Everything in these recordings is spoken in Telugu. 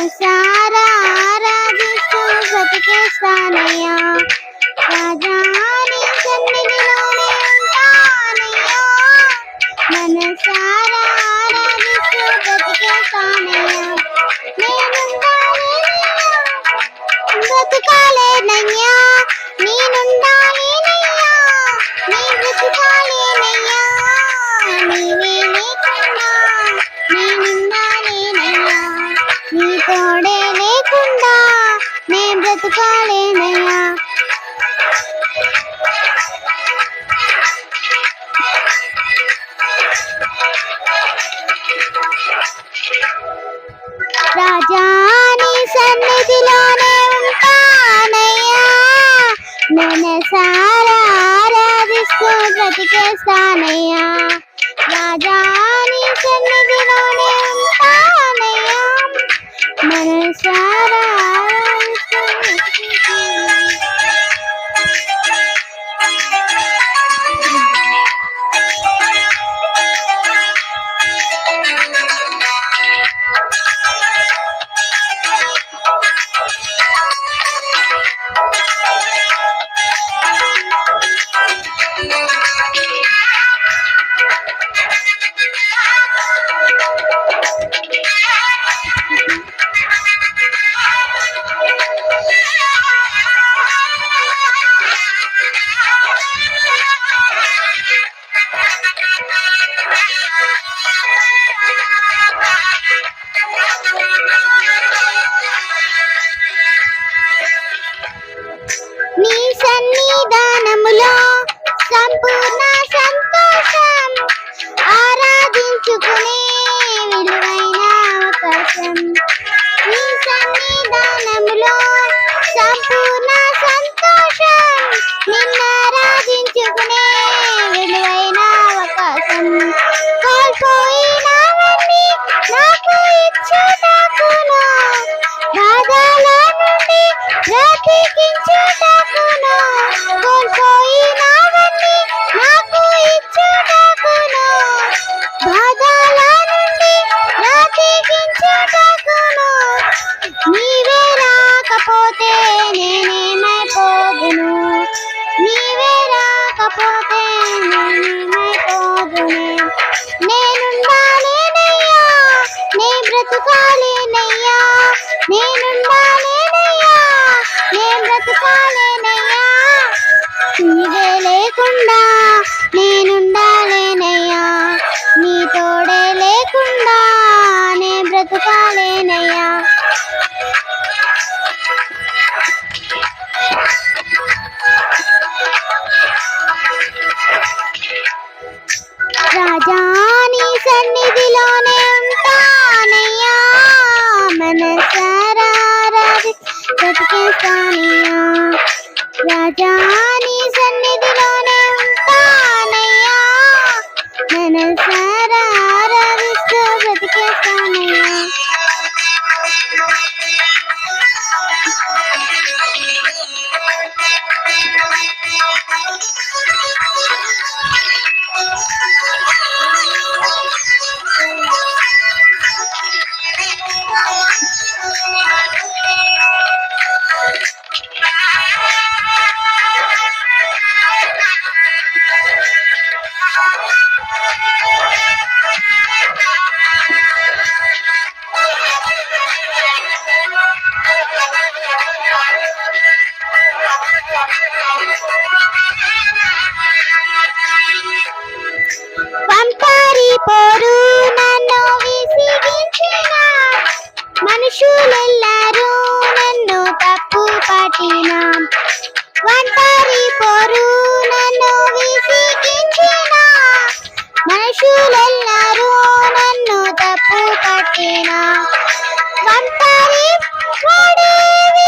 మనసారా ఆరాధిస్తూ బ్రతికేస్తానయ్యా. రాజా నీ సన్నిధిలోనే ఉంటానయ్యా. మనసారా ఆరాధిస్తూ బ్రతికేస్తానయ్యా. బ్రతుకాలేనయ్యా నేనుండాలేనయ్యా. నీ బ్రతుకాలేనయ్యా. నీవే లేకుండా నేనుండాలేనయ్యా. నీ తోడే లేకుండా నే బ్రతుకాలేనయ్యా. రాజా నీ సన్నిధిలోనే ఉంటానయ్యా. మనసారా ఆరాధిస్తూ బ్రతికేస్తానయ్యా. రాజా నీ సన్నిధిలోనే ఉంటానయ్యా. మనసారా ఆరాధిస్తూ నీ సన్నిధానములో సంపూర్ణ సంతోషం. ఆరాధించుకునే విలువైన అవకాశం. నీ సన్నిధానములో సంపూర్ణ సంతోషం. నిన్ను ఆరాధించుకునే విలువైన అవకాశం. కోల్పోయినవన్నీ నాకు ఇచ్చుటకును. బాధల నుండి బ్రతికించుటకును. కోల్పోయినవన్నీ నాకు ఇచ్చుటకును. బాధల నుండి బ్రతికించుటకును. నీవే రాకపోతే నేనేమైపోదును. నీవే రాకపోతే నేనేమైపోదును. నేనుండాలేనయ్యా. నే బ్రతుకాలేనయ్యా. నేనుండాలేనయ్యా. నే బ్రతుకాలేనయ్యా. నీవే లేకుండా నేనుండాలేనయ్యా. నీ తోడే లేకుండా నే బ్రతుకాలేనయ్యా. రాజా నీ సన్నిధిలోనే ఉంటానయ్యా. మనసారా బ్రతికేస్తానయ్యా. రాజా నీ సన్నిధిలోనే ఉంటానయ్యా. మనసారా ఆరాధిస్తూ బ్రతికేస్తానయ్యా. పంపారి పోరు నన్ను విసిగించిన. మనుషులెల్లరూ నన్ను తప్పు పట్టిన. ఒంటరి పోరు నన్ను విసిగించిన. మనుషులెల్లరూ నన్ను తప్పు పట్టిన. ఒంటరి వాడే 1000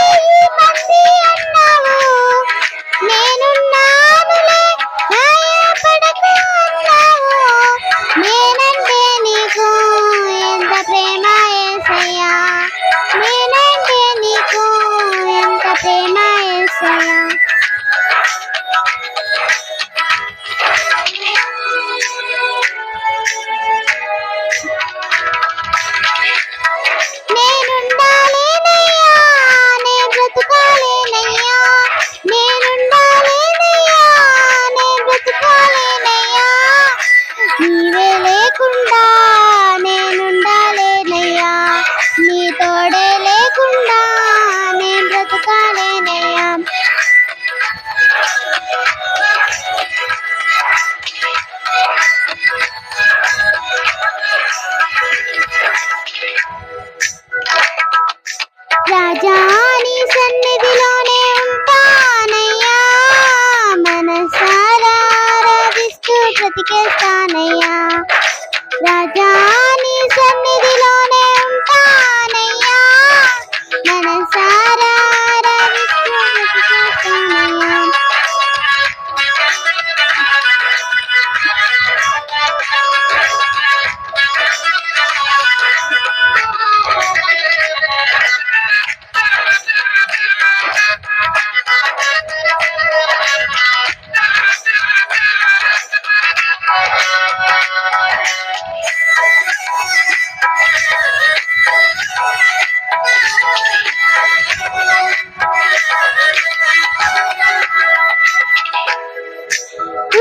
మంది అన్నావు. నేనున్నానులే భయపడకు అన్నావు. నేనంటే నీకు ఎంత ప్రేమ యేసయ్యా. నేనంటే నీకు ఎంత ప్రేమ యేసయ్యా. నేను బ్రతికేస్తానయ్యా. రాజా నీ సన్నిధిలోనే ఉంటానయ్యా, మనసారా ఆరాధిస్తూ బ్రతికేస్తానయ్యా.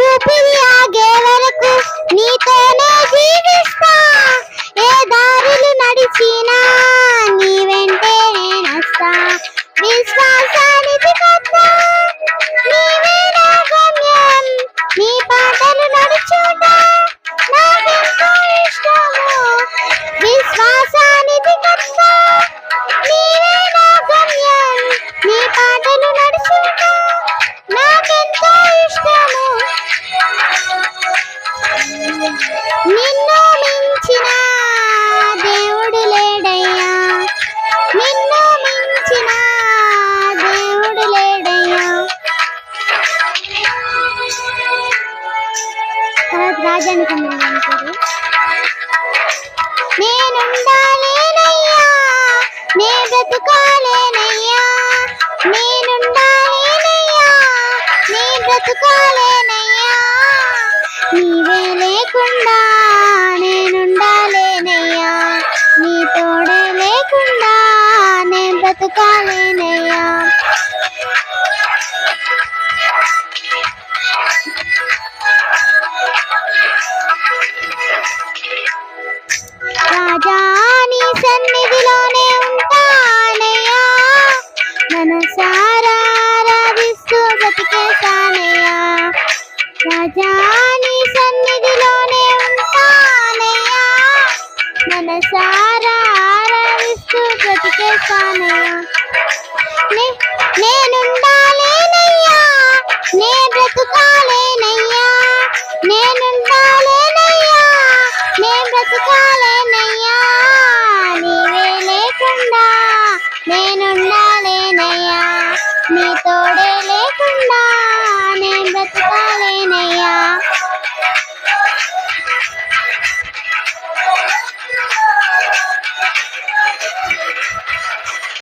ఊపిరి ఆగే వరకు నీతోనే జీవిస్తా, ఏ దారులు నడిచినా నీ వెంటే నేనొస్తా. విశ్వాసానికి కర్త నీవే నా గమ్యం, నీ పాటలు నడుచుట నాకెంతో ఇష్టము. విశ్వాసానికి కర్త నీవే నా గమ్యం, నీ పాటలు నడుచుట నాకెంతో ఇష్టము. నిన్ను మించిన దేవుడు లేడయ్యా, నిన్ను మించిన దేవుడు లేడయ్యా. తర్వాత రాజానికి అంటారు, నేనుండాలేనయ్యా, నే బ్రతుకాలేనయ్యా, నేనుండాలేనయ్యా, నే బ్రతుకాలేనయ్యా. నీవే లేకుండా నేనుండాలేనయ్యా, నీ తోడే లేకుండా నే బ్రతుకాలేనయ్యా. రాజా నీ సన్నిధిలోనే ఉంటానయ్యా, మనసారా ఆరాధిస్తూ బ్రతికేస్తానయ్యా. రాజా నీ సన్నిధిలోనే ఉంటానయ్యా, మనసారా ఆరాధిస్తూ బ్రతికేస్తానయ్యా. నేనుండాలేనయ్యా, నే బ్రతుకాలేనయ్యా, నేనుండాలేనయ్యా, నే బ్రతుకాలేనయ్యా. నీవే లేకుండా నేనుండాలేనయ్యా, నీ తోడే లేకుండా నే బ్రతుకా